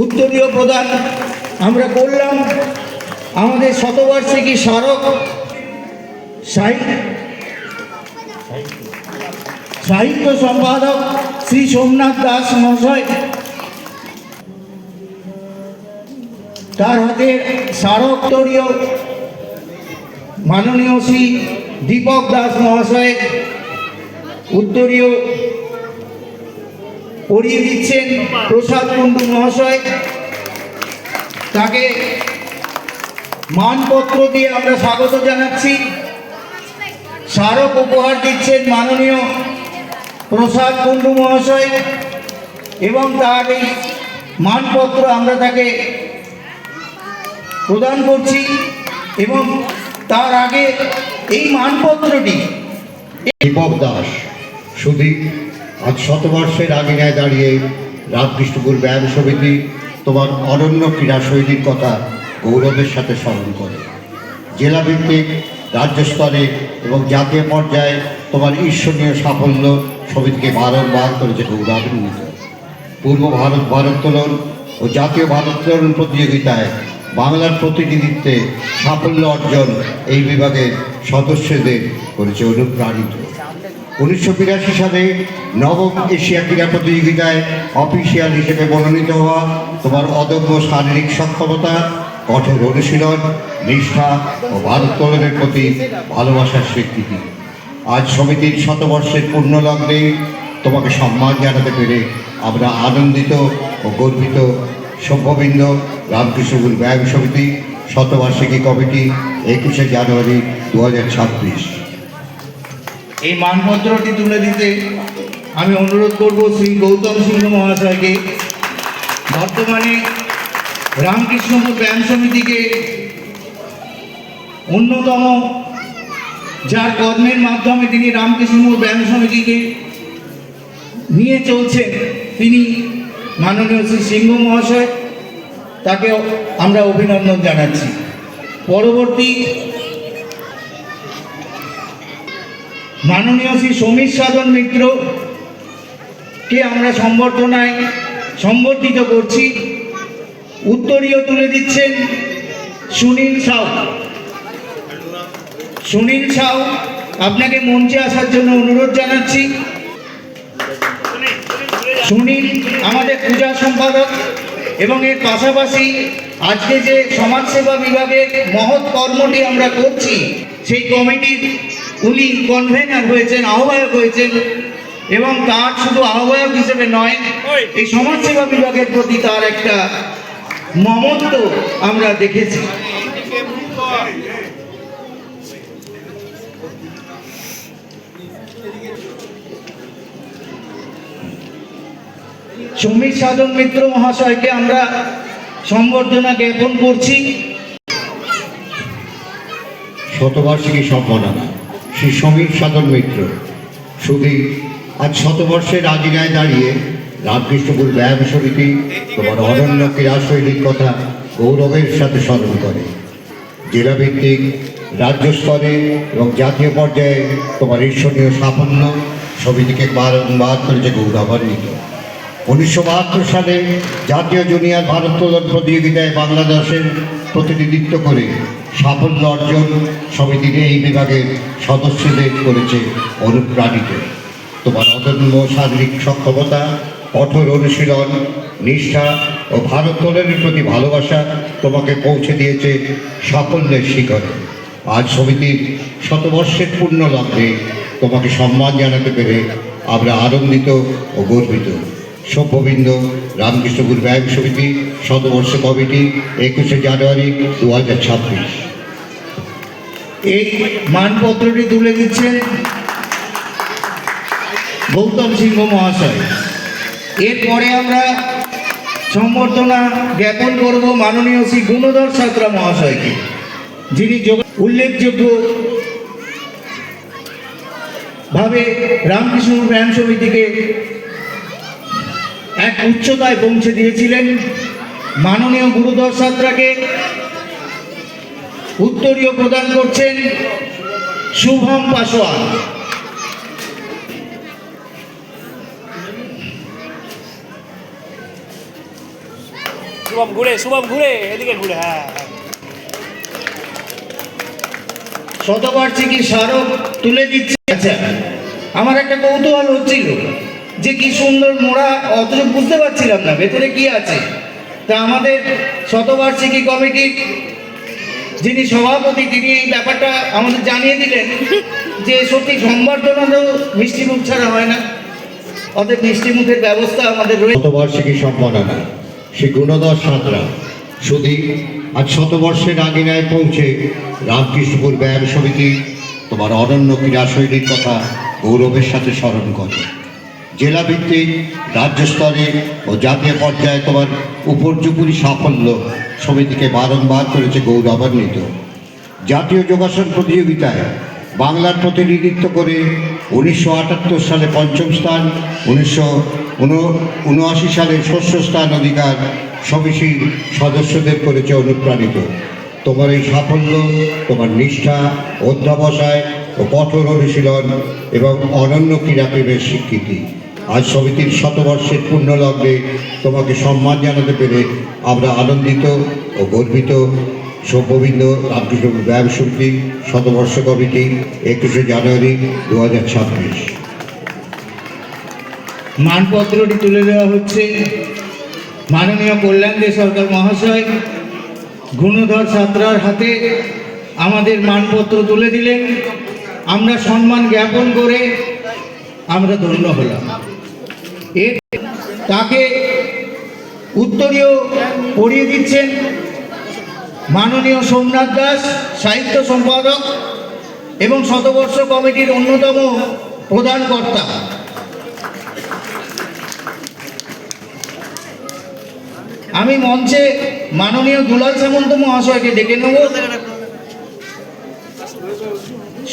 উত্তরীয় প্রদান আমরা করলাম। আমাদের শতবার্ষিকী স্মারক সাহিত্য সম্পাদক শ্রী সোমনাথ দাস মহাশয়, তার হাতে স্মারকোত্তরীয় মাননীয় শ্রী দীপক দাস মহাশয় উত্তরীয় পড়িয়ে দিচ্ছেন প্রসাদ কুণ্ডু মহাশয়। তাকে মানপত্র দিয়ে আমরা স্বাগত জানাচ্ছি। স্মারক উপহার দিচ্ছেন মাননীয় প্রসাদ কুণ্ডু মহাশয় এবং তার এই মানপত্র আমরা তাকে প্রদান করছি। এবং তার আগে এই মানপত্রটি দীপক দাস সুদীপ আজ শতবর্ষের আগিনায় দাঁড়িয়ে রামকৃষ্ণপুর ব্যায়াম সমিতি তোমার অনন্য ক্রীড়া শৈলীর কথা গৌরবের সাথে স্মরণ করে। জেলা ভিত্তিক, রাজ্য স্তরে এবং জাতীয় পর্যায়ে তোমার ঈর্ষণীয় সাফল্য সমিতিকে বারবার করেছে গৌরবান্বিত। পূর্ব ভারোত্তোলন ও জাতীয় ভারোত্তোলন প্রতিযোগিতায় বাংলার প্রতিনিধিত্বে সাফল্য অর্জন এই বিভাগের সদস্যদের করেছে অনুপ্রাণিত। 1982 সালে নবম এশিয়া ক্রীড়া প্রতিযোগিতায় অফিসিয়াল হিসেবে মনোনীত হওয়া তোমার অদম্য শারীরিক সক্ষমতা, কঠোর অনুশীলন, নিষ্ঠা ও ভারোত্তোলনের প্রতি ভালোবাসার স্বীকৃতি। আজ সমিতির শতবর্ষের পূর্ণলগ্নে তোমাকে সম্মান জানাতে পেরে আমরা আনন্দিত ও গর্বিত। সভ্যবৃন্দ, রামকৃষ্ণপুর ব্যায়াম সমিতি শতবার্ষিকী কমিটি 21শে জানুয়ারি 2026। এই মানপত্রটি তুলে দিতে আমি অনুরোধ করব শ্রী গৌতম সিংহ মহাশয়কে। বর্তমানে রামকৃষ্ণপুর ব্যায়াম সমিতিকে অন্যতম, যার কর্মের মাধ্যমে তিনি রামকৃষ্ণপুর ব্যায়াম সমিতিকে নিয়ে চলছেন, তিনি মাননীয় শ্রী সিংহ মহাশয়, তাকে আমরা অভিনন্দন জানাচ্ছি। পরবর্তী মাননীয় শ্রী সমীর সাধন মিত্রকে আমরা সম্বর্ধনায় সম্বর্ধিত করছি। উত্তরীয় তুলে দিচ্ছেন সুনীল সাউ। সুনীল সাউ, আপনাকে মঞ্চে আসার জন্য অনুরোধ জানাচ্ছি। সুনীল আমাদের পূজা সম্পাদক এবং এর পাশাপাশি আজকে যে সমাজসেবা বিভাগের মহৎ কর্মটি আমরা করছি, সেই কমিটির উনি কনভেনার হয়েছেন, আহ্বায়ক হয়েছেন। এবং তার শুধু আহ্বায়ক হিসেবে নয়, এই সমাজসেবা বিভাগের প্রতি তার একটা মমত্ব আমরা দেখেছি। সমীর সাধন মিত্র মহাশয়কে আমরা সম্বর্ধনা জ্ঞাপন করছি। শতবার্ষিকী সম্মাননা শ্রী সমীর সাধন মিত্র সুদীপ আজ শতবর্ষের আগিনায় দাঁড়িয়ে রামকৃষ্ণপুর ব্যায়াম সমিতি তোমার অনন্য ক্রীড়া শৈলীর কথা গৌরবের সাথে স্মরণ করে। জেলাভিত্তিক, রাজ্য স্তরে এবং জাতীয় পর্যায়ে তোমার ঈর্ষণীয় সাফল্য সমিতিকে বারংবার করেছে গৌরবান্বিত। 1972 সালে জাতীয় জুনিয়র ভারোত্তোলন প্রতিযোগিতায় বাংলাদেশের প্রতিনিধিত্ব করে সাফল্য অর্জন সমিতির এই বিভাগের সদস্যদের করেছে অনুপ্রাণিত। তোমার অদম্য শারীরিক সক্ষমতা, কঠোর অনুশীলন, নিষ্ঠা ও ভারোত্তোলনের প্রতি ভালোবাসা তোমাকে পৌঁছে দিয়েছে সাফল্যের শিখরে। আজ সমিতির শতবর্ষের পূর্ণ লগ্নে তোমাকে সম্মান জানাতে পেরে আমরা আনন্দিত ও গর্বিত। সভ্যবৃন্দ, রামকৃষ্ণপুর ব্যায়াম সমিতি শতবর্ষ কমিটি 21শে জানুয়ারি 2026। এই মানপত্রটি তুলে দিচ্ছেন গৌতম সিংহ মহাশয়। এরপরে আমরা সম্বর্ধনা জ্ঞাপন করব মাননীয় শ্রী গুণধর সাঁতরা মহাশয়কে, যিনি উল্লেখযোগ্য ভাবে রামকৃষ্ণপুর ব্যায়াম সমিতিকে এক উচ্চতায় পৌঁছে দিয়েছিলেন। মাননীয় গুরুধর সাঁতরাকে উত্তরীয় প্রদান করছেন শুভম পাসোয়ান। শুভম ঘুরে এদিকে ঘুরে, হ্যাঁ হ্যাঁ। শতবার্ষিকী স্মারক তুলে দিচ্ছে। আচ্ছা, আমার একটা কৌতূহল হচ্ছিল যে কি সুন্দর মোড়া, অথচ বুঝতে পারছিলাম না ভেতরে কি আছে। তা আমাদের শতবার্ষিকী কমিটির যিনি সভাপতি, তিনি এই ব্যাপারটা আমাদের জানিয়ে দিলেন যে সত্যি সংবর্ধনারও মিষ্টি মুখ ছাড়া হয় না, অতএব মিষ্টি মুখের ব্যবস্থা আমাদের রয়েছে। শতবার্ষিকী সম্মাননা শ্রী গুণধর সাঁতরা শুধু আজ শতবর্ষের আগিনায় পৌঁছে রামকৃষ্ণপুর ব্যায়াম সমিতি তোমার অনন্য ক্রীড়াশৈলীর কথা গৌরবের সাথে স্মরণ করে। জেলা ভিত্তিক, রাজ্য স্তরে ও জাতীয় পর্যায়ে তোমার উপর্যুপরি সাফল্য সমিতিকে বারংবার করেছে গৌরবান্বিত। জাতীয় যোগাসন প্রতিযোগিতায় বাংলার প্রতিনিধিত্ব করে 1978 সালে পঞ্চম স্থান, 1979 সালে ষষ্ঠ স্থান অধিকার সমিতির সদস্যদের করেছে অনুপ্রাণিত। তোমার এই সাফল্য তোমার নিষ্ঠা, অধ্যাবসায় ও কঠোর অনুশীলন এবং অনন্য ক্রীড়াপ্রেমের স্বীকৃতি। আজ সমিতির শতবর্ষের পূর্ণলগ্নে তোমাকে সম্মান জানাতে পেরে আমরা আনন্দিত ও গর্বিত। সৌম্যবিন্দ রামকৃষ্ণপুর ব্যায়াম সমিতি শতবর্ষ কমিটি 21শে জানুয়ারি 2026। মানপত্রটি তুলে দেওয়া হচ্ছে। মাননীয় কল্যাণ দে সরকার মহাশয় গুণধর সাঁতরার হাতে আমাদের মানপত্র তুলে দিলেন। আমরা সম্মান জ্ঞাপন করে আমরা ধন্য হলাম। এর তাকে উত্তরীয় পড়িয়ে দিচ্ছেন মাননীয় সোমনাথ দাস, সাহিত্য সম্পাদক এবং শতবর্ষ কমিটির অন্যতম প্রধান কর্তা। আমি মঞ্চে মাননীয় দুলাল সামন্ত মহাশয়কে ডেকে নেব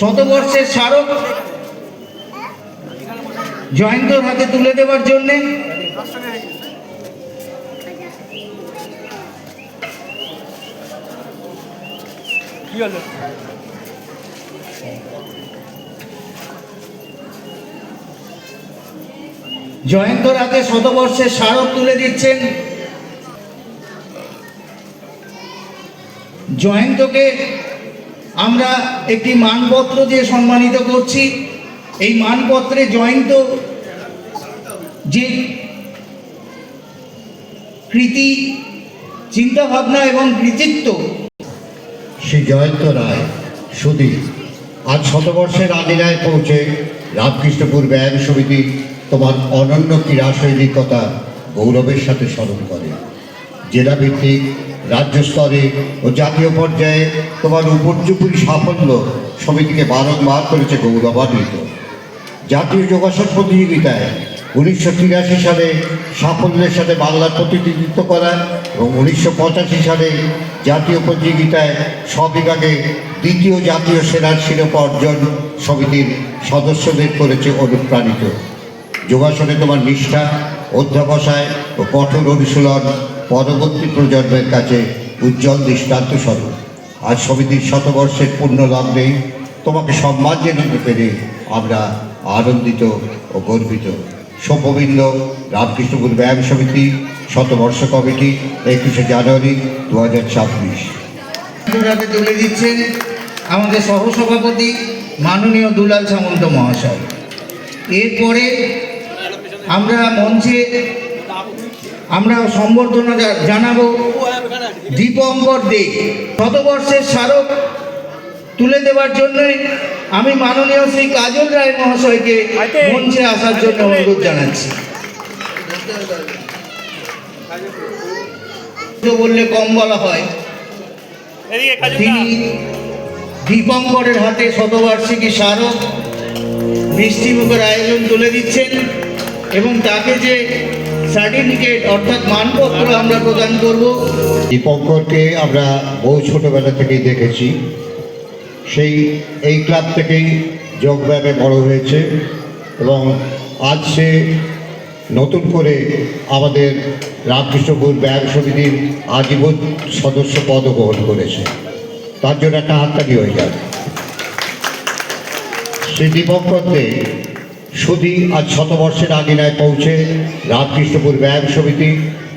শতবর্ষের স্মারক জয়ন্তর হাতে তুলে দেওয়ার জন্যে। কি হলো? জয়ন্তর হাতে শতবর্ষের স্মারক তুলে দিচ্ছেন। জয়ন্তকে আমরা একটি মানপত্র দিয়ে সম্মানিত করছি। এই মানপত্রে জয়ন্ত যে কৃতি, চিন্তাভাবনা এবং কৃতিত্ব, শ্রী জয়ন্ত রায় সুধী আজ শতবর্ষের আদিনায় পৌঁছে রামকৃষ্ণপুর ব্যায়াম সমিতি তোমার অনন্য ক্রীড়াশৈলীর কথা গৌরবের সাথে স্মরণ করে। জেলা ভিত্তিক, রাজ্য স্তরে ও জাতীয় পর্যায়ে তোমার উপর্যুপরি সাফল্য সমিতিকে বারংবার করেছে গৌরবান্বিত। জাতীয় যোগাসন প্রতিযোগিতায় 1983 সালে সাফল্যের সাথে বাংলার প্রতিনিধিত্ব করা এবং 1985 সালে জাতীয় প্রতিযোগিতায় সবিভাগে দ্বিতীয় জাতীয় সেরার শিরোপা অর্জন সমিতির সদস্যদের করেছে অনুপ্রাণিত। যোগাসনে তোমার নিষ্ঠা, অধ্যাবসায় ও কঠোর অনুশীলন পরবর্তী প্রজন্মের কাছে উজ্জ্বল দৃষ্টান্ত স্বরূপ। আজ সমিতির শতবর্ষের পূর্ণলগ্নে তোমাকে সম্মান জানাতে পেরে আমরা আনন্দিত ও গর্বিত। সৌম্যবিন্দ রামকৃষ্ণপুর ব্যায়াম সমিতি শতবর্ষ কমিটি 21শে জানুয়ারি 2026। হাতে তুলে দিচ্ছেন আমাদের সহসভাপতি মাননীয় দুলাল সামন্ত মহাশয়। এরপরে আমরা মঞ্চে সম্বর্ধনা জানাবো দীপঙ্কর দে। শতবর্ষের স্মারক তুলে দেওয়ার জন্য আমি মাননীয় শ্রী কাজল রায় মহাশয়কে মঞ্চে আসার জন্য অনুরোধ জানাচ্ছি। বললে কম বলা হয়। এদিকে কাজু তিনি দীপঙ্করের হাতে শতবার্ষিকী স্মারক মিষ্টিমুখের আয়োজন তুলে দিচ্ছেন এবং তাকে যে সার্টিফিকেট অর্থাৎ মানপত্র আমরা প্রদান করব। দীপঙ্করকে আমরা বহু ছোটোবেলা থেকেই দেখেছি। এই ক্লাব থেকেই যোগব্যায়ামে বড় হয়েছে এবং আজ সে নতুন করে আমাদের রামকৃষ্ণপুর ব্যায়াম সমিতির আজীবন সদস্য পদ গ্রহণ করেছে। তার জন্য একটা হাততালি হয়ে যাবে। শ্রী দীপঙ্কর দে শুধু আজ শতবর্ষের আঙিনায় পৌঁছে রামকৃষ্ণপুর ব্যায়াম সমিতি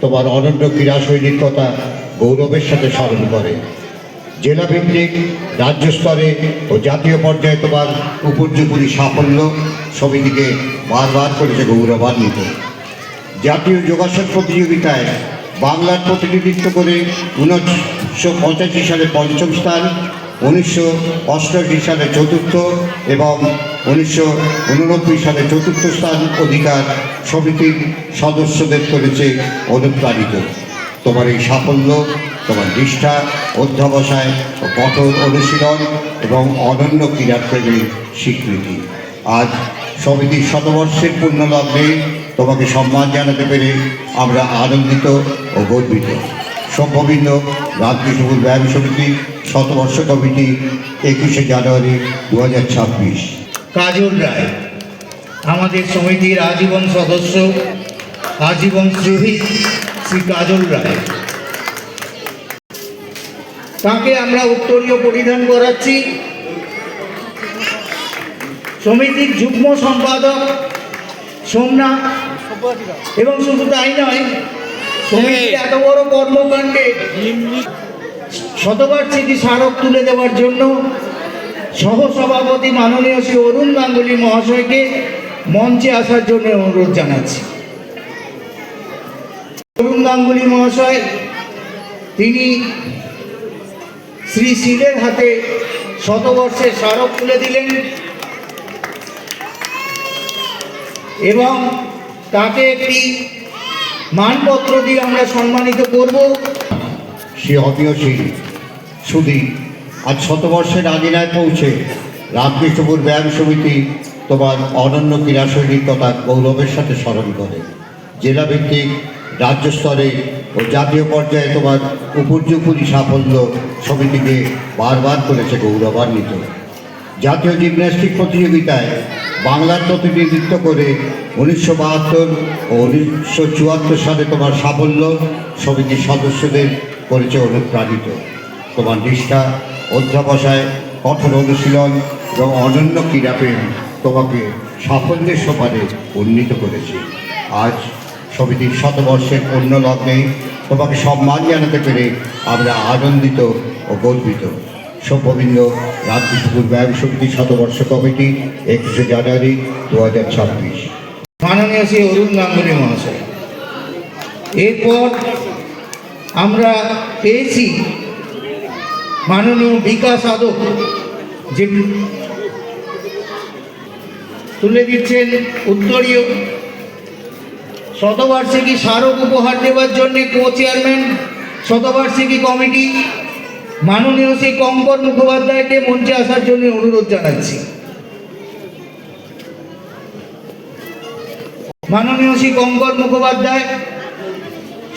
তোমার অনন্য ক্রীড়াশৈলীর কথা গৌরবের সাথে স্মরণ করে। জেলা ভিত্তিক, রাজ্য স্তরে ও জাতীয় পর্যায়ে তোমার উপর্যুপরি সাফল্য সমিতিকে বারবার করেছে গৌরবান্বিত। জাতীয় যোগাসন প্রতিযোগিতায় বাংলার প্রতিনিধিত্ব করে 1985 সালে পঞ্চম স্থান, 1988 সালে চতুর্থ এবং 1989 সালে চতুর্থ স্থান অধিকার সমিতির সদস্যদের করেছে অনুপ্রাণিত। তোমার এই সাফল্য তোমার নিষ্ঠা, অধ্যবসায় ও কঠোর অনুশীলন এবং অনন্য ক্রীড়াপ্রেমীর স্বীকৃতি। আজ সমিতির শতবর্ষের পূর্ণলগ্নে তোমাকে সম্মান জানাতে পেরে আমরা আনন্দিত ও গর্বিত। সভ্যবৃন্দ, রামকৃষ্ণপুর ব্যায়াম সমিতি শতবর্ষ কমিটি 21শে জানুয়ারি 2026। কাজল রায় আমাদের সমিতির আজীবন সদস্য, আজীবন শহীদ শ্রী কাজল রায়, তাকে আমরা উত্তরীয় পরিধান করাচ্ছি। সমিতির যুগ্ম সম্পাদক সোমনাথ, এবং শুধু তাই নয়, সমিতির এত বড় কর্মকাণ্ডে শতবার্ষিকী স্মারক তুলে দেওয়ার জন্য সহসভাপতি মাননীয় শ্রী অরুণ গাঙ্গুলি মহাশয়কে মঞ্চে আসার জন্য অনুরোধ জানাচ্ছি। অরুণ গাঙ্গুলি মহাশয়, তিনি শ্রী শিলের হাতে শতবর্ষের স্মারক তুলে দিলেন এবং তাকে একটি মানপত্র দিয়ে আমরা সম্মানিত করব। শ্রী অমিয় সিং সুধী আজ শতবর্ষের আগিনায় পৌঁছে রামকৃষ্ণপুর ব্যায়াম সমিতি তোমার অনন্য ক্রীড়াশৈলীর কথা গৌরবের সাথে স্মরণ করে। জেলা ভিত্তিক, রাজ্য স্তরে ও জাতীয় পর্যায়ে তোমার উপর্যুপরি সাফল্য সমিতিকে বারবার করেছে গৌরবান্বিত। জাতীয় জিমন্যাস্টিক প্রতিযোগিতায় বাংলার প্রতিনিধিত্ব করে 1972 ও 1974 সালে তোমার সাফল্য সমিতির সদস্যদের করেছে অনুপ্রাণিত। তোমার নিষ্ঠা, অধ্যবসায়, কঠোর অনুশীলন এবং অনন্য ক্রীড়াপ্রেম তোমাকে সাফল্যের সোপানে উন্নীত করেছে। আজ সমিতির শতবর্ষের অন্য লগ্নে তোমাকে সম্মান জানাতে পেরে আমরা আনন্দিত ও গর্বিত। সভ্যবৃন্দ, রামকৃষ্ণপুর ব্যায়াম সমিতির শতবর্ষ কমিটি 21শে জানুয়ারি 2026। মাননীয় শ্রী অরুণ গাঙ্গুলি মহাশয়। এরপর আমরা পেয়েছি মাননীয় বিকাশ আদক, যে তুলে দিচ্ছেন উত্তরীয়। শতবার্ষিকী স্মারক উপহার দেওয়ার জন্য কো চেয়ারম্যান শতবার্ষিকী কমিটি মাননীয় শ্রী কঙ্কর মুখোপাধ্যায়কে মঞ্চে আসার জন্য অনুরোধ জানাচ্ছি। মাননীয় শ্রী কঙ্কর মুখোপাধ্যায়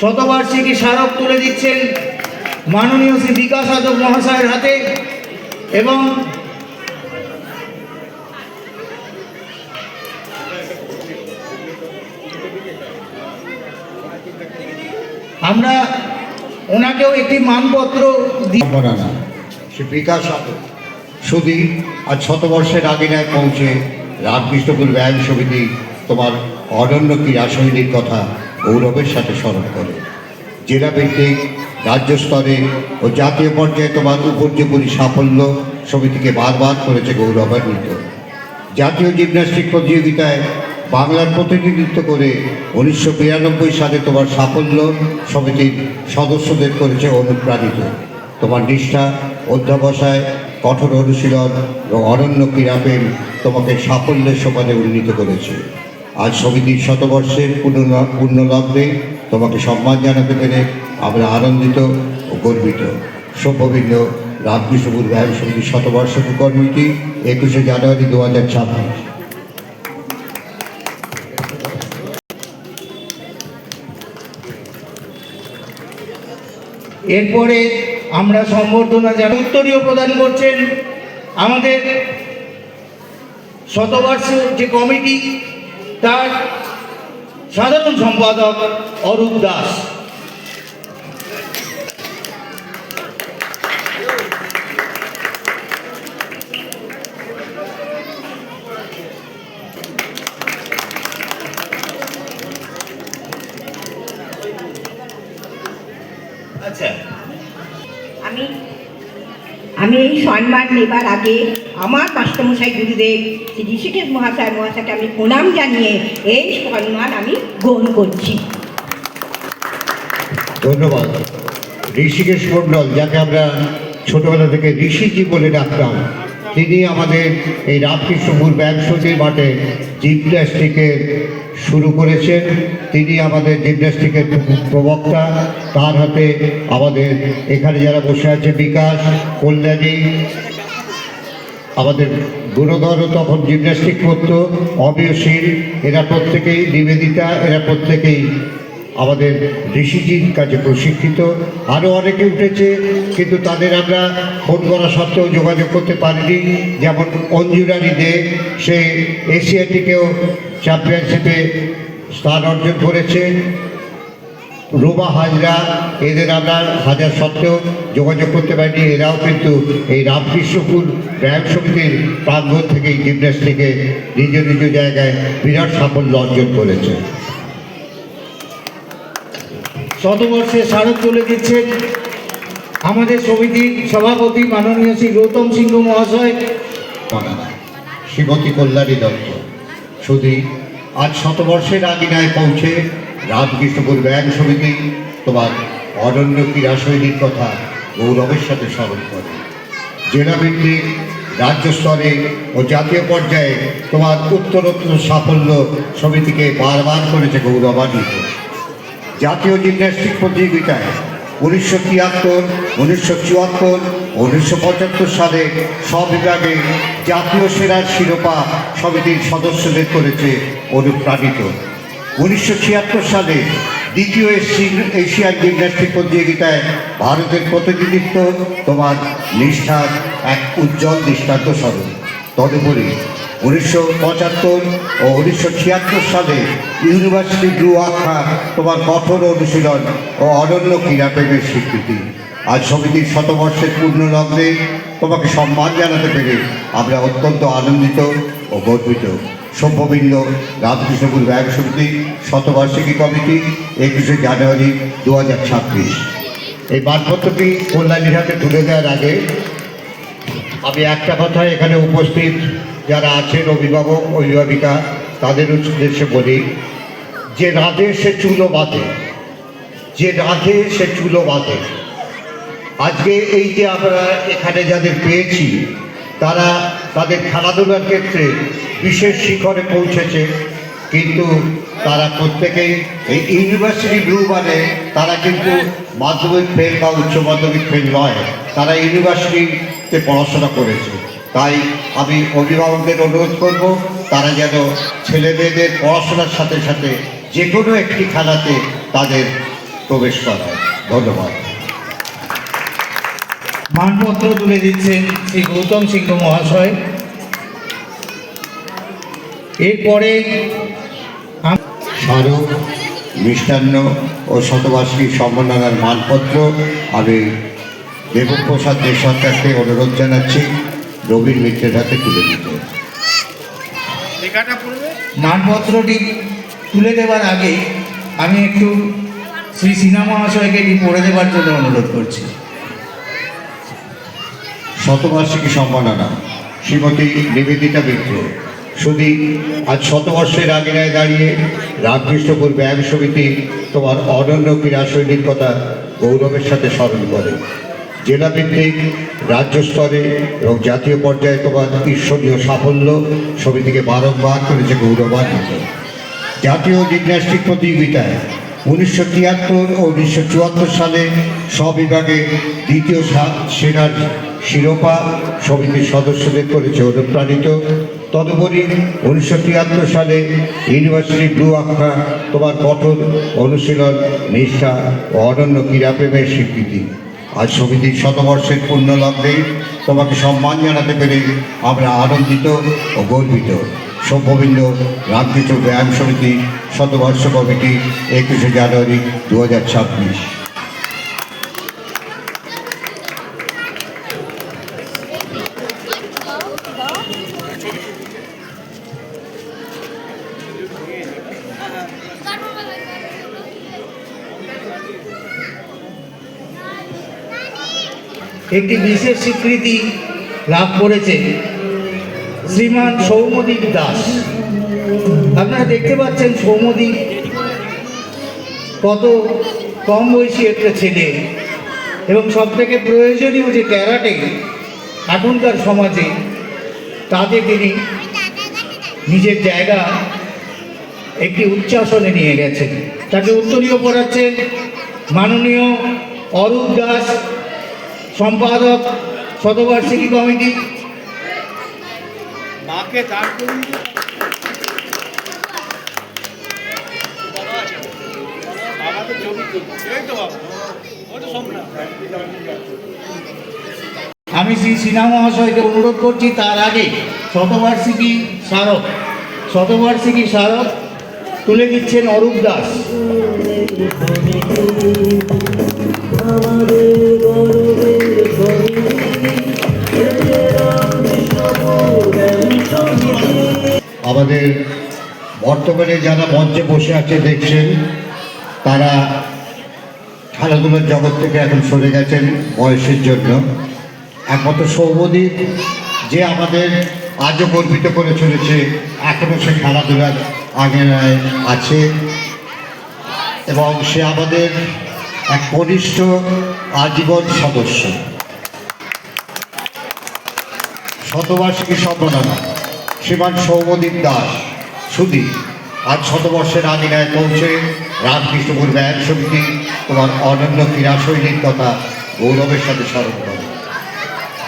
শতবার্ষিকী স্মারক তুলে দিচ্ছেন মাননীয় শ্রী বিকাশ আদক মহাশয়ের হাতে, এবং আমরা ওনাকেও একটি মানপত্র দিই। সম্মাননা শ্রী বিকাশ সুধী আজ শতবর্ষের আগিনায় পৌঁছে রামকৃষ্ণপুর ব্যায়াম সমিতি তোমার অনন্য ক্রীড়াশৈলীর কথা গৌরবের সাথে স্মরণ করে। জেলা ভিত্তিক, রাজ্য স্তরে ও জাতীয় পর্যায়ে তোমার উপর্যুপরি সাফল্য সমিতিকে বারবার করেছে গৌরবান্বিত। জাতীয় জিমন্যাস্টিক প্রতিযোগিতায় বাংলার প্রতিনিধিত্ব করে 1992 সালে তোমার সাফল্য সমিতির সদস্যদের করেছে অনুপ্রাণিত। তোমার নিষ্ঠা, অধ্যবসায়, কঠোর অনুশীলন এবং অনন্য ক্রীড়াপ্রেম তোমাকে সাফল্যের সোপানে উন্নীত করেছে। আজ সমিতির শতবর্ষের পূর্ণলগ্নে তোমাকে সম্মান জানাতে পেরে আমরা আনন্দিত ও গর্বিত। সভ্যবৃন্দ, রামকৃষ্ণপুর ব্যায়াম সমিতির শতবর্ষ কমিটি 21শে জানুয়ারি 2026। এরপরে আমরা সম্বর্ধনা জানাই। উত্তরীয় প্রদান করছেন আমাদের শতবর্ষ যে কমিটি, তার সাধারণ সম্পাদক অরূপ দাস। আচ্ছা, আমি আমি এই সম্মান নেবার আগে আমার মাস্টারমশাই গুরুদেব শ্রী ঋষিকেশ মহাশয়কে আমি প্রণাম জানিয়ে এই সম্মান আমি গ্রহণ করছি। ধন্যবাদ। ঋষিকেশ মণ্ডল, যাকে আমরা ছোটবেলা থেকে ঋষিজি বলে ডাকতাম, তিনি আমাদের এই রামকৃষ্ণপুর ব্যায়ামসমিতির মাঠে জিমন্যাস্টিকের শুরু করেছেন। তিনি আমাদের জিমন্যাস্টিকের প্রবক্তা। তার হাতে আমাদের এখানে যারা বসে আছে, বিকাশ, কল্যাণী, আমাদের গুণধরও তখন জিমন্যাস্টিক করতো, অবিয়শীল, এরা প্রত্যেকেই, নিবেদিতা, এরা প্রত্যেকেই আমাদের ঋষিজির কাছে প্রশিক্ষিত। আরও অনেকে উঠেছে, কিন্তু তাদের আমরা ফোন করা সত্ত্বেও যোগাযোগ করতে পারিনি। যেমন অঞ্জুরানী দে, সে এশিয়াটিকেও চ্যাম্পিয়নশিপে স্থান অর্জন করেছে। রুমা হাজরা, এদের আমরা হাজার সত্ত্বেও যোগাযোগ করতে পারিনি। এরাও কিন্তু এই রামকৃষ্ণপুর ব্যায়াম সমিতির প্রাঙ্গণ থেকেই জিমন্যাস্টিকে নিজ নিজ জায়গায় বিরাট সাফল্য অর্জন করেছে। শতবর্ষে স্মারক তুলে দিচ্ছেন আমাদের সমিতির সভাপতি মাননীয় শ্রী গৌতম সিংহ মহাশয়। শ্রীমতী কল্যাণী দত্ত। শুধু আজ শতবর্ষের আগিনায় পৌঁছে রামকৃষ্ণপুর ব্যায়াম সমিতি তোমার অনন্য ক্রীড়া শৈলীর কথা গৌরবের সাথে স্মরণ করে। জেলা ভিত্তিক, রাজ্য স্তরে ও জাতীয় পর্যায়ে তোমার উত্তরোত্তর সাফল্য সমিতিকে বারবার করেছে গৌরবান্বিত। জাতীয় জিমন্যাস্টিক প্রতিযোগিতায় 1973, 1974, 1975 সালে সব বিভাগে জাতীয় সেরার শিরোপা সমিতির সদস্যদের করেছে অনুপ্রাণিত। 1976 সালে দ্বিতীয় এশিয়ান জিমন্যাস্টিক প্রতিযোগিতায় ভারতের প্রতিনিধিত্ব তোমার নিষ্ঠার এক উজ্জ্বল দৃষ্টান্ত স্বরূপ। তদুপরি 1975 ও 1976 সালে ইউনিভার্সিটি ব্লু আখ্যা তোমার কঠোর অনুশীলন ও অনন্য ক্রীড়াপ্রেমের স্বীকৃতি। আজ সমিতির শতবর্ষের পূর্ণ লগ্নে তোমাকে সম্মান জানাতে পেরে আমরা অত্যন্ত আনন্দিত ও গর্বিত। সভ্যবৃন্দ, রামকৃষ্ণপুর ব্যায়াম সমিতি শতবার্ষিকী কমিটি, 21শে জানুয়ারি 2026। এই মানপত্রটি কল্যাণীর হাতে তুলে দেওয়ার আগে আমি একটা কথা এখানে উপস্থিত যারা আছেন, অভিভাবক, অভিভাবিকা, তাদের উদ্দেশ্যে বলি, যে রাধে সে চুলো বাঁধে, যে রাধে সে চুলো বাঁধে। আজকে এই যে আমরা এখানে যাদের পেয়েছি, তারা তাদের খেলাধুলার ক্ষেত্রে বিশেষ শিখরে পৌঁছেছে, কিন্তু তারা প্রত্যেকেই এই ইউনিভার্সিটি ব্লু মানে তারা কিন্তু মাধ্যমিক ফেল বা উচ্চ মাধ্যমিক ফেল নয়, তারা ইউনিভার্সিটিতে পড়াশোনা করেছে। তাই আমি অভিভাবকদের অনুরোধ করব, তারা যেন ছেলে মেয়েদের পড়াশোনার সাথে সাথে যে কোনো একটি খেলাতে তাদের প্রবেশ করায়। ধন্যবাদ। মানপত্র তুলে দিচ্ছেন শ্রী গৌতম সিংহ মহাশয়। এরপরে স্মারক, মিষ্টান্ন ও শতবার্ষিকী সম্মাননার মানপত্র আমি দেবপ্রসাদ দে সরকারকে অনুরোধ জানাচ্ছি রবীন মিত্রের হাতে তুলে দিতে। মানপত্রটি তুলে দেওয়ার আগে আমি একটু শ্রী সিনহা মহাশয়কে এটি পড়ে দেওয়ার জন্য অনুরোধ করছি। শতবার্ষিকী সম্মাননা শ্রীমতী নিবেদিতা মিত্র। শুধু আজ শতবর্ষের আগিনায় দাঁড়িয়ে রামকৃষ্ণপুর ব্যায়াম সমিতি তোমার অনন্য ক্রীড়াশৈলীর কথা গৌরবের সাথে স্মরণ করে। জেলাভিত্তিক, রাজ্য স্তরে এবং জাতীয় পর্যায়ে তোমার ঈর্ষণীয় সাফল্য সমিতিকে বারংবার করেছে গৌরবান্বিত। জাতীয় জিমন্যাস্টিক প্রতিযোগিতায় 1973 ও 1974 সালে স্ববিভাগে দ্বিতীয় সেরার শিরোপা সমিতির সদস্যদের করেছে অনুপ্রাণিত। তদুপরি 1973 সালে ইউনিভার্সিটি ব্লু আখ্যা তোমার কঠোর অনুশীলন, নিষ্ঠা ও অনন্য ক্রীড়াপ্রেমের স্বীকৃতি। আজ সমিতির শতবর্ষের পূর্ণ লগ্নে তোমাকে সম্মান জানাতে পেরে আমরা আনন্দিত ও গর্বিত। সভ্যবৃন্দ, রামকৃষ্ণ ব্যায়াম সমিতি শতবর্ষ কমিটি, 21শে জানুয়ারি 2026। একটি বিশেষ স্বীকৃতি লাভ করেছে শ্রীমান সৌম্যদীপ দাস। আপনারা দেখতে পাচ্ছেন সৌম্যদীপ কত কম বয়সী একটা ছেলে, এবং সবথেকে প্রয়োজনীয় যে ক্যারাটে এখনকার সমাজে, তাতে তিনি নিজের জায়গা একটি উচ্চাসনে নিয়ে গেছেন। তাকে উত্তরীয় পড়াচ্ছেন মাননীয় অরূপ দাস, সম্পাদক শতবার্ষিকী কমিটি। আমি শ্রী সিনহা মহাশয়কে অনুরোধ করছি তার আগে শতবার্ষিকী স্মারক তুলে দিচ্ছেন অরূপ দাস। আমাদের বর্তমানে যারা মঞ্চে বসে আছে দেখছেন, তারা খেলাধুলার জগৎ থেকে এখন সরে গেছেন বয়সের জন্য। একমাত্র সৌম্যদীপ যে আমাদের আজও গর্বিত করে চলেছে, এখনও সে খেলাধুলার আঙিনায় আছে এবং সে আমাদের এক কনিষ্ঠ আজীবন সদস্য। শতবার্ষিকী সম্মাননা শ্রীমান সৌম্যদীপ দাস সুদী আজ শতবর্ষের আঙিনায় পৌঁছে রামকৃষ্ণপুর ব্যায়াম সমিতি তোমার অনন্য ক্রীড়াশৈলীর কথা গৌরবের সাথে স্মরণ করে।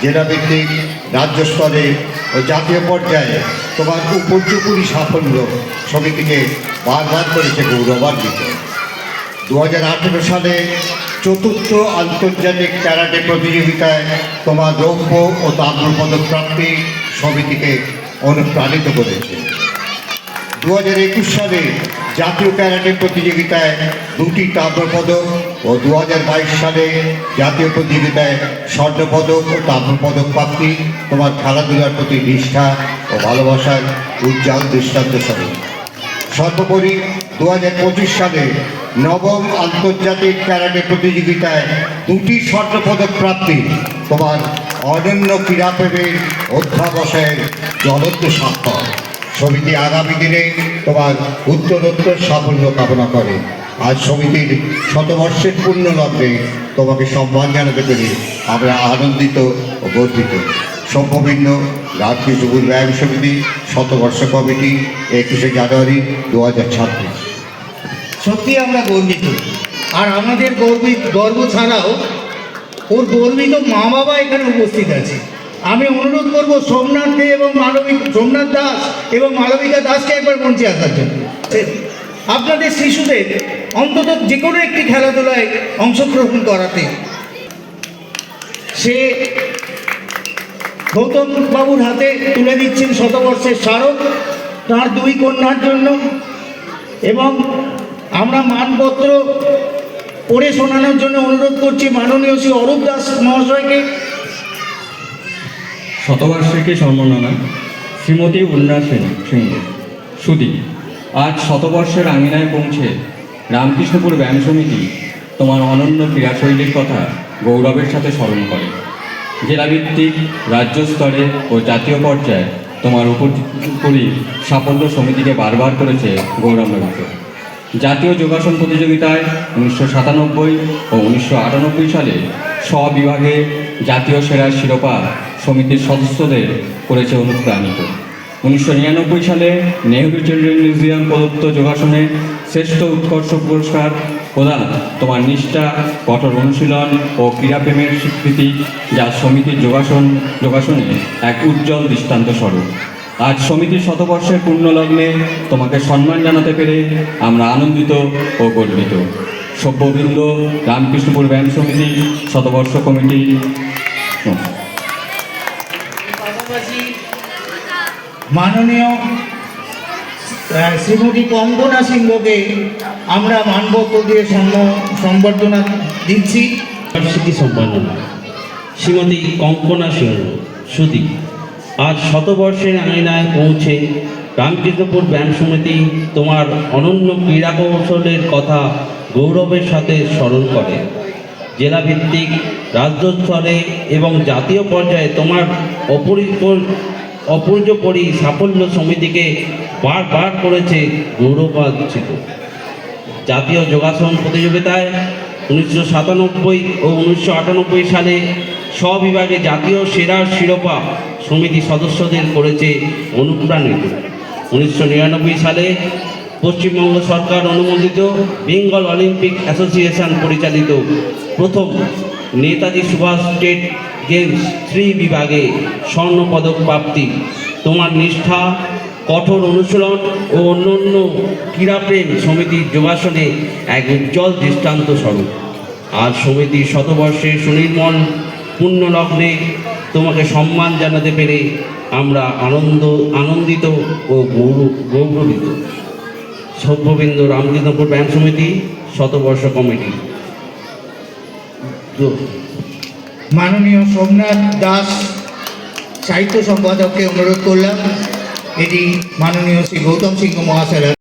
জেলা ভিত্তিক, রাজ্য স্তরে ও জাতীয় পর্যায়ে তোমার উপর্যুপুরি সাফল্য সমিতিকে বারবার করেছে গৌরবান্বিত। 2018 সালে চতুর্থ আন্তর্জাতিক ক্যারাটে প্রতিযোগিতায় তোমার রৌপ্য ও তাম্রপদক প্রাপ্তি সমিতিকে অনুপ্রাণিত করেছে। 2021 সালে জাতীয় ক্যারাটে প্রতিযোগিতায় 2টি তাম্রপদক ও 2022 সালে জাতীয় প্রতিযোগিতায় স্বর্ণপদক ও তাম্রপদক প্রাপ্তি তোমার খেলাধুলার প্রতি নিষ্ঠা ও ভালোবাসার উজ্জ্বল দৃষ্টান্ত স্বরূপ। সর্বোপরি 2025 সালে নবম আন্তর্জাতিক ক্যারাটে প্রতিযোগিতায় 2টি স্বর্ণপদক প্রাপ্তি তোমার অনন্য ক্রীড়াপ্রেমের অধ্যাবসায়ের জ্বলন্ত স্বাক্ষর। সমিতি আগামী দিনে তোমার উত্তরোত্তর সাফল্য কামনা করে। আজ সমিতির শতবর্ষের পূর্ণ লগ্নে তোমাকে সম্মান জানাতে পেরে আমরা আনন্দিত ও গর্বিত। সভ্যভিন্ন রামকৃষ্ণপুর ব্যায়াম সমিতি শতবর্ষ কমিটি 21শে জানুয়ারি 2026। সত্যি আমরা গর্বিত, আর আমাদের গর্ব ছাড়াও ওর গর্বিত মা বাবা এখানে উপস্থিত আছে। আমি অনুরোধ করব সোমনাথ দাস এবং মালবিকা দাসকে একবার মঞ্চে আসার জন্য। আপনাদের শিশুদের অন্তত যে কোনো একটি খেলাধুলায় অংশগ্রহণ করাতে সে গৌতম বাবুর হাতে তুলে দিচ্ছেন শতবর্ষের স্মারক তাঁর 2 কন্যার জন্য, এবং আমরা মানপত্র পড়ে শোনানোর জন্য অনুরোধ করছি মাননীয় শ্রী অরূপ দাস মহাশয়কে। শতবার্ষিকী সম্মাননা শ্রীমতী উল্লাস সিংহ সুদী আজ শতবর্ষের আঙিনায় পৌঁছে রামকৃষ্ণপুর ব্যায়াম সমিতি তোমার অনন্য ক্রীড়াশৈলীর কথা গৌরবের সাথে স্মরণ করে। জেলাভিত্তিক, রাজ্য স্তরে ও জাতীয় পর্যায়ে তোমার উপরি সাফল্য সমিতিকে বারবার করেছে গৌরবান্বিত। জাতীয় যোগাসন প্রতিযোগিতায় 1997 ও 1998 সালে স্ব-বিভাগে জাতীয় সেরা শিরোপা সমিতির সদস্যদের করেছে অনুপ্রাণিত। 1999 সালে নেহরু চিলড্রেন মিউজিয়াম প্রদত্ত যোগাসনে শ্রেষ্ঠ উৎকর্ষ পুরস্কার প্রদান তোমার নিষ্ঠা, কঠোর অনুশীলন ও ক্রীড়াপ্রেমের স্বীকৃতি, যা সমিতির যোগাসনে এক উজ্জ্বল দৃষ্টান্ত স্বরূপ। আজ সমিতির শতবর্ষের পূর্ণলগ্নে তোমাকে সম্মান জানাতে পেরে আমরা আনন্দিত ও গর্বিত। সভ্যবৃন্দ, রামকৃষ্ণপুর ব্যায়াম সমিতি শতবর্ষ কমিটি। পাশাপাশি মাননীয় শ্রীমতী কঙ্কনা সিংহকে আমরা মানপত্র দিয়ে সম্বর্ধনা দিচ্ছি। বার্ষিকী সম্মাননা শ্রীমতী কঙ্কনা সিংহ সুদী আজ শতবর্ষের আঙিনায় পৌঁছে রামকৃষ্ণপুর ব্যায়াম সমিতি তোমার অনন্য ক্রীড়া কৌশলের কথা গৌরবের সাথে স্মরণ করে। জেলাভিত্তিক রাজ্য স্তরে এবং জাতীয় পর্যায়ে তোমার অপরিপরি সাফল্য সমিতিকে বারবার করেছে গৌরবান্বিত। জাতীয় যোগাসন প্রতিযোগিতায় 1997 ও 1998 সালে স্ববিভাগে জাতীয় সেরার শিরোপা সমিতি সদস্যদের করেছে অনুপ্রাণিত। 1999 সালে পশ্চিমবঙ্গ সরকার অনুমোদিত বেঙ্গল অলিম্পিক অ্যাসোসিয়েশন পরিচালিত প্রথম নেতাজি সুভাষ স্টেট গেমস 3 বিভাগে স্বর্ণপদক প্রাপ্তি তোমার নিষ্ঠা, কঠোর অনুশীলন ও অন্যান্য ক্রীড়াপ্রেম সমিতির যোগাসনে এক উজ্জ্বল দৃষ্টান্ত স্বরূপ। আজ সমিতির শতবর্ষের সুনির্মল পুণ্যলগ্নে তোমাকে সম্মান জানাতে পেরে আমরা আনন্দিত ও গৌরবিত। সভ্যবৃন্দ, রামকৃষ্ণপুর ব্যায়াম সমিতি শতবর্ষ কমিটি। মাননীয় সোমনাথ দাস সাহিত্য সম্পাদককে অনুরোধ করলাম এটি মাননীয় শ্রী গৌতম সিংহ মহাশয়